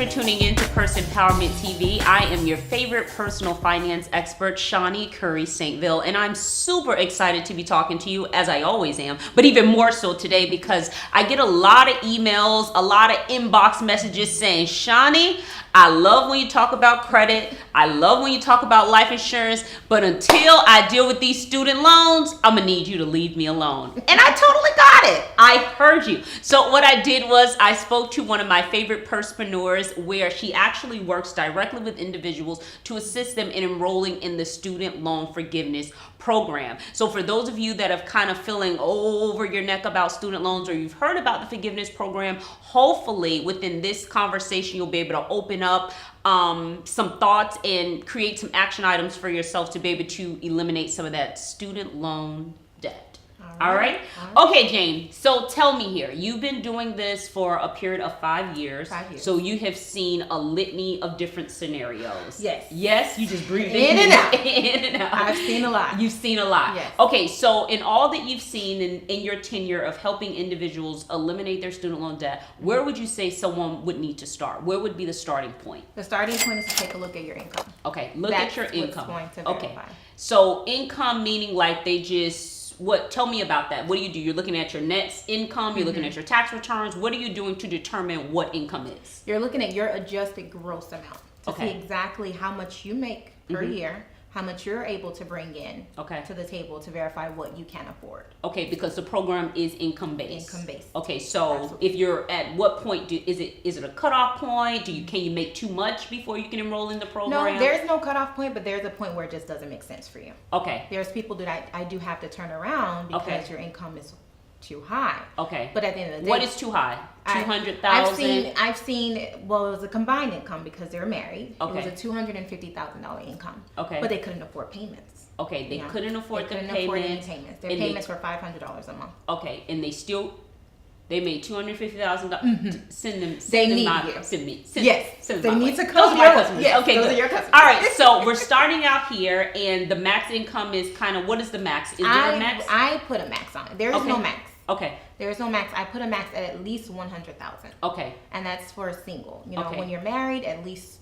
for tuning in to Purse Empowerment TV. I am your favorite personal finance expert, Shani Curry-St.Vil, and I'm super excited to be talking to you, as I always am, but even more so today because I get a lot of emails, a lot of inbox messages saying, Shani, I love when you talk about credit. I love when you talk about life insurance, but until I deal with these student loans, I'm gonna need you to leave me alone. And I totally got it. I heard you. So what I did was I spoke to one of my favorite Purse-preneurs where she actually works directly with individuals to assist them in enrolling in the student loan forgiveness program. So for those of you that have kind of feeling over your neck about student loans, or you've heard about the forgiveness program, hopefully within this conversation you'll be able to open up some thoughts and create some action items for yourself to be able to eliminate some of that student loan debt. All right. Okay, Jane. So tell me here. You've been doing this for a period of 5 years. 5 years. So you have seen a litany of different scenarios. Yes. Yes. You just breathe in and out. In and out. I've seen a lot. You've seen a lot. Yes. Okay. So in all that you've seen in your tenure of helping individuals eliminate their student loan debt, where would you say someone would need to start? Where would be the starting point? The starting point is to take a look at your income. Okay. Look at your income. That's what's going to verify. Okay. So income meaning like they just. Tell me about that. What do? You're looking at your net income, you're looking at your tax returns. What are you doing to determine what income is? You're looking at your adjusted gross amount to see exactly how much you make per year, how much you're able to bring in to the table to verify what you can afford. Okay, because the program is income based. Income based. Okay, so if you're at what point is it a cutoff point? Can you make too much before you can enroll in the program? No, there's no cutoff point, but there's a point where it just doesn't make sense for you. Okay. There's people that I do have to turn around because your income is too high. Okay. But at the end of the day, what is too high? 200,000. I've seen. Well, it was a combined income because they're married. Okay. It was a $250,000 income. Okay. But they couldn't afford payments. Okay, they couldn't afford the payments. Their payments were $500 a month. Okay, and they made $250,000. Send me. They need to come. Yes, okay, those good. are your customers. All right, so we're starting out here, and the max income is kind of, what is the max? Is there a max? I put a max on it. There is no max. Okay. There is no max. I put a max at least 100,000. Okay. And that's for a single. You know, when you're married, at least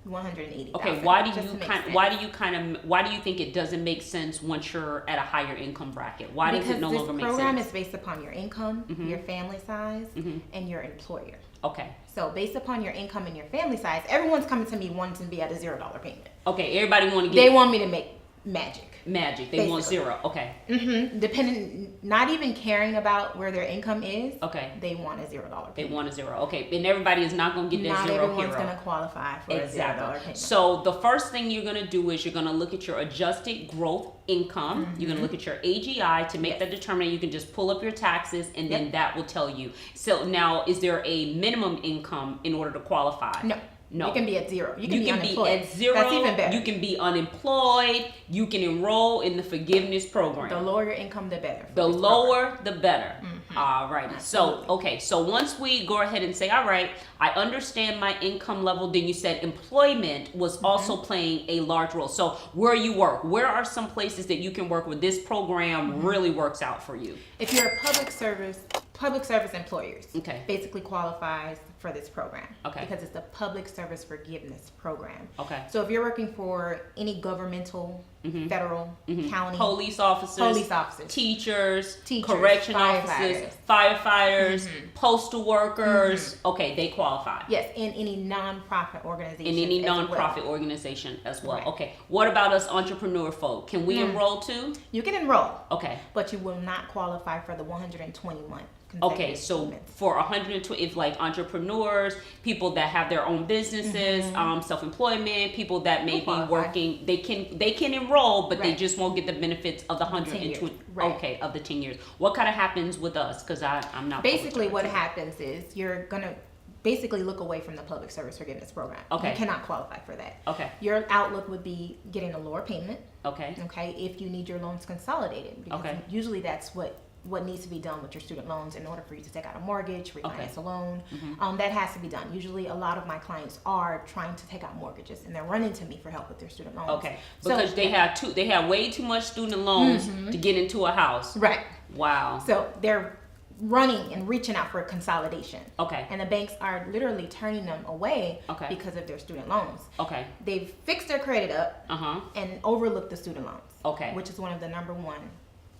180,000. Okay. Why do you think it doesn't make sense once you're at a higher income bracket? Why does it no longer make sense? Because this program is based upon your income, your family size, and your employer. Okay. So based upon your income and your family size, everyone's coming to me wanting to be at a $0 payment. Okay. Everybody They want me to make magic. They want zero. Okay. Depending, not even caring about where their income is. Okay. They want a $0 payment. They want a zero. Okay. And everybody is not going to get that zero. Not everyone's going to qualify for a $0 payment. So the first thing you're going to do is you're going to look at your adjusted growth income. You're going to look at your AGI to make that determination. You can just pull up your taxes and then that will tell you. So now, is there a minimum income in order to qualify? No. You can be at zero. You can be unemployed. Be at zero. That's even better. You can be unemployed. You can enroll in the forgiveness program. The lower your income, the better. The lower, the better. All righty. So, so once we go ahead and say, all right, I understand my income level, then you said employment was also playing a large role. So where you work, where are some places that you can work where this program really works out for you? If you're a public service employers, basically qualifies for this program. Because it's a public service forgiveness program. So if you're working for any governmental, federal, county, police officers, teachers, correction officers, firefighters, postal workers, they qualify. Yes, in any nonprofit organization. As well. Okay. What about us entrepreneur folk? Can we enroll too? You can enroll. Okay. But you will not qualify for the 121. Okay, so for 120, if like entrepreneurs, people that have their own businesses, self-employment, people that may be working, they can enroll, but they just won't get the benefits of the 120. Okay, of the 10 years. What kind of happens with us? Because I'm not. Basically, what happens is you're gonna basically look away from the public service forgiveness program. You cannot qualify for that. Your outlook would be getting a lower payment. Okay, if you need your loans consolidated, because usually that's what needs to be done with your student loans in order for you to take out a mortgage, refinance a loan. That has to be done. Usually a lot of my clients are trying to take out mortgages and they're running to me for help with their student loans. Because they have way too much student loans to get into a house. Right. Wow. So they're running and reaching out for a consolidation. Okay. And the banks are literally turning them away because of their student loans. Okay. They've fixed their credit up and overlooked the student loans. Okay. Which is one of the number one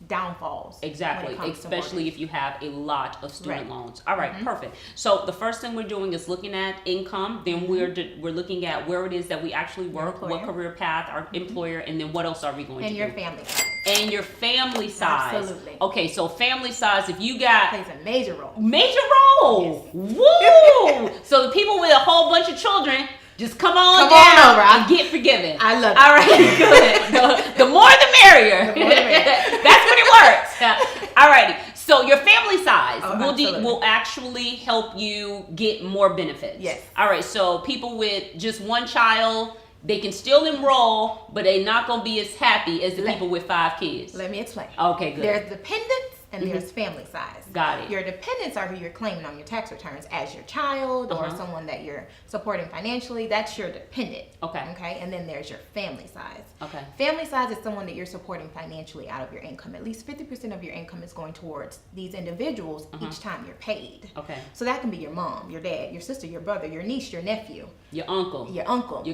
downfalls. Exactly. Especially if you have a lot of student loans. All right, perfect. So the first thing we're doing is looking at income. Then we're looking at where it is that we actually work, what career path, our employer, and then what else are we going to do? And your family size. And your family size. Absolutely. Okay, so family size, if you got... Plays a major role. Major role? Yes. Woo! So the people with a whole bunch of children... Just come on down over and get forgiven. I love it. All right, good. The more the merrier. That's when it works. All righty. So your family size will actually help you get more benefits. Yes. All right. So people with just one child, they can still enroll, but they're not going to be as happy as the people with 5 kids. Let me explain. Okay, good. There's dependents and there's family size. Got it. Your dependents are who you're claiming on your tax returns as your child or someone that you're supporting financially. That's your dependent. Okay. Okay. And then there's your family size. Okay. Family size is someone that you're supporting financially out of your income. At least 50% of your income is going towards these individuals each time you're paid. Okay. So that can be your mom, your dad, your sister, your brother, your niece, your nephew, your uncle, your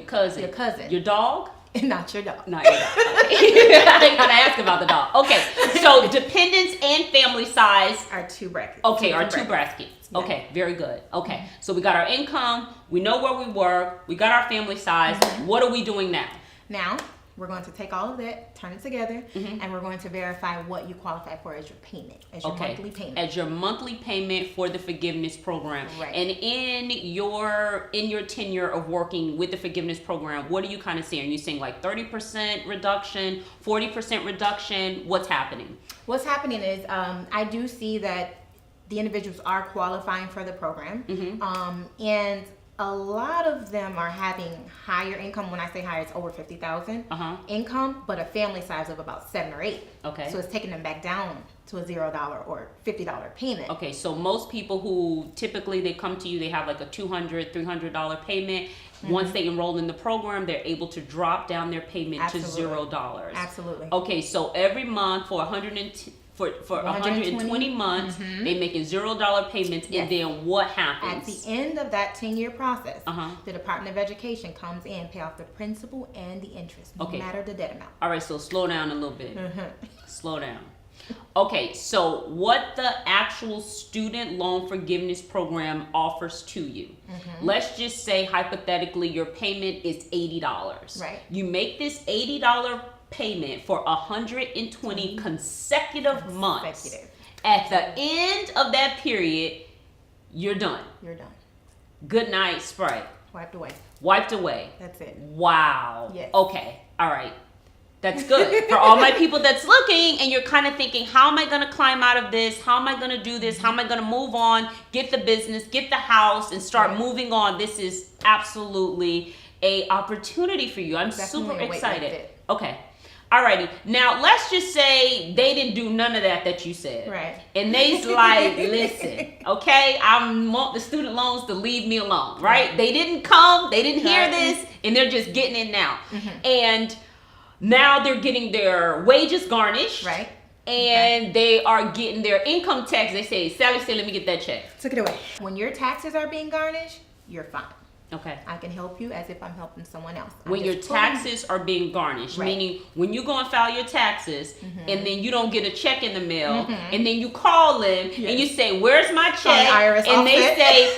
cousin, your dog. Not your dog. Not your dog. Okay. I ain't gonna ask about the dog. Okay, so dependents and family size are 2 brackets. Okay, are 2 brackets. Okay, very good. Okay, so we got our income, we know where we work, we got our family size. What are we doing now? Now, we're going to take all of that, turn it together, and we're going to verify what you qualify for as your payment, as your monthly payment. As your monthly payment for the forgiveness program. Right. And in your tenure of working with the forgiveness program, what are you kind of seeing? Are you seeing like 30% reduction, 40% reduction? What's happening? What's happening is I do see that the individuals are qualifying for the program, and a lot of them are having higher income. When I say higher, it's over 50,000 income, but a family size of about 7 or 8. Okay. So it's taking them back down to a $0 or $50 payment. Okay, so most people who typically they come to you, they have like a $200, $300 payment. Once they enroll in the program, they're able to drop down their payment to $0. Absolutely. Okay, so every month for 120 months, they making $0 payments, and then what happens? At the end of that 10-year process, the Department of Education comes in, pay off the principal and the interest, no matter the debt amount. All right, so slow down a little bit. Slow down. Okay, so what the actual student loan forgiveness program offers to you. Let's just say hypothetically your payment is $80. Right. You make this $80 payment for 120 consecutive months. At the end of that period, you're done. You're done. Good night, Sprite. Wiped away. Wiped away. That's it. Wow. Yes. Okay. All right. That's good. For all my people that's looking and you're kind of thinking, how am I going to climb out of this? How am I going to do this? How am I going to move on, get the business, get the house, and start moving on? This is absolutely a opportunity for you. I'm super excited. Okay. Alrighty. Now, let's just say they didn't do none of that you said. Right. And they's like, listen, okay, I want the student loans to leave me alone, right? They didn't come, they didn't hear this, and they're just getting it now. And now they're getting their wages garnished. Right. And they are getting their income tax. They say, Sally said, let me get that check. Took it away. When your taxes are being garnished, you're fine. Okay. I can help you as if I'm helping someone else. When your taxes are being garnished, meaning when you go and file your taxes and then you don't get a check in the mail and then you call them and you say, where's my check? And they say,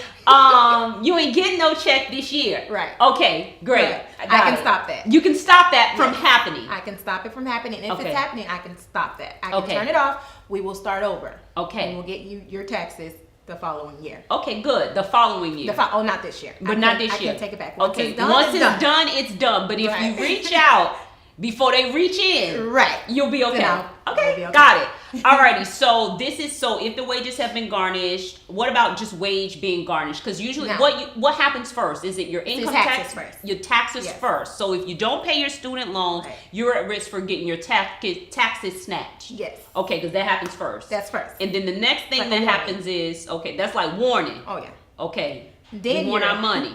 you ain't getting no check this year. Right. Okay, great. Right. I can stop that. You can stop that from happening. I can stop it from happening. If it's happening, I can stop that. I can turn it off. We will start over. Okay. And we'll get you your taxes the following year. Okay, good. The following year. Not this year. Not this year. I can take it back. Once it's done, it's done. But if you reach out before they reach in, you'll be okay. Okay, got it. Alrighty, so if the wages have been garnished, what about just wage being garnished? Because usually what happens first? Is it your income tax? First. Your taxes first. So if you don't pay your student loans, you're at risk for getting your taxes snatched. Yes. Okay, because that happens first. That's first. And then the next thing that happens is, that's like warning. Oh, yeah. Okay. Then we want our money.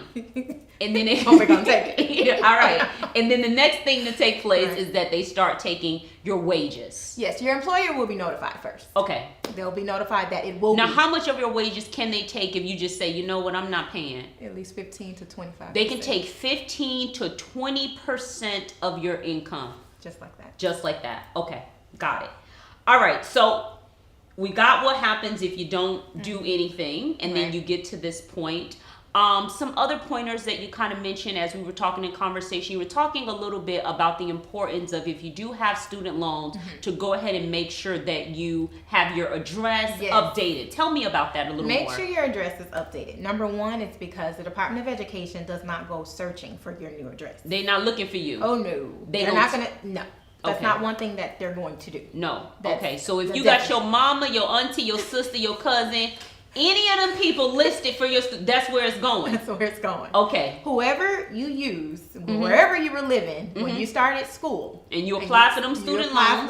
And then we're gonna take it. All right. And then the next thing to take place is that they start taking your wages. Yes, your employer will be notified first. Okay. They'll be notified that it will Now, how much of your wages can they take if you just say, you know what, I'm not paying? At least 15 to 25%. They can take 15 to 20% of your income. Just like that. Just like that. Okay, got it. All right, so we got what happens if you don't do anything, and then you get to this point. Some other pointers that you kind of mentioned as we were talking in conversation, you were talking a little bit about the importance of, if you do have student loans, to go ahead and make sure that you have your address updated. Tell me about that a little more. Make sure your address is updated. Number one, it's because the Department of Education does not go searching for your new address. They're not looking for you. Oh, no. They're not going to, no. That's not one thing that they're going to do. No. Okay, so if you got your mama, your auntie, your sister, your cousin, any of them people listed for your that's where it's going. That's where it's going. Okay. Whoever you use, wherever you were living when you started school. And you apply for them student loans.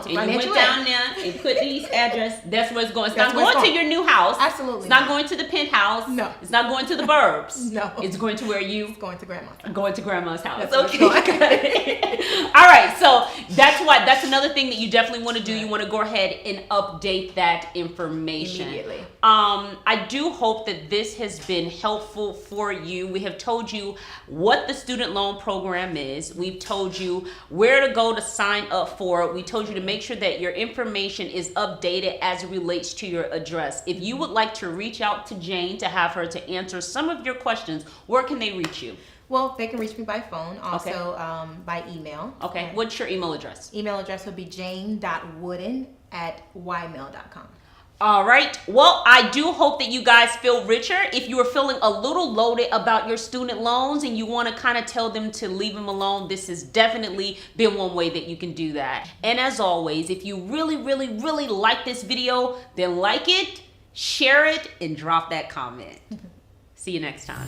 And you went down there and put these address. That's where it's going. It's not going to your new house. Absolutely. It's not going to the penthouse. No. It's not going to the burbs. No. It's going to where you. It's going to grandma's house. Going to grandma's house. That's okay. All right. So that's another thing that you definitely want to do. You want to go ahead and update that information. Immediately. I do hope that this has been helpful for you. We have told you what the student loan program is. We've told you where to go to sign up for it. We told you to make sure that your information is updated as it relates to your address. If you would like to reach out to Jane to have her to answer some of your questions, where can they reach you? Well, they can reach me by phone, also by email. Okay. What's your email address? Email address would be jane.wooden@ymail.com. All right. Well, I do hope that you guys feel richer. If you are feeling a little loaded about your student loans and you want to kind of tell them to leave them alone, this has definitely been one way that you can do that. And as always, if you really, really, really like this video, then like it, share it, and drop that comment. See you next time.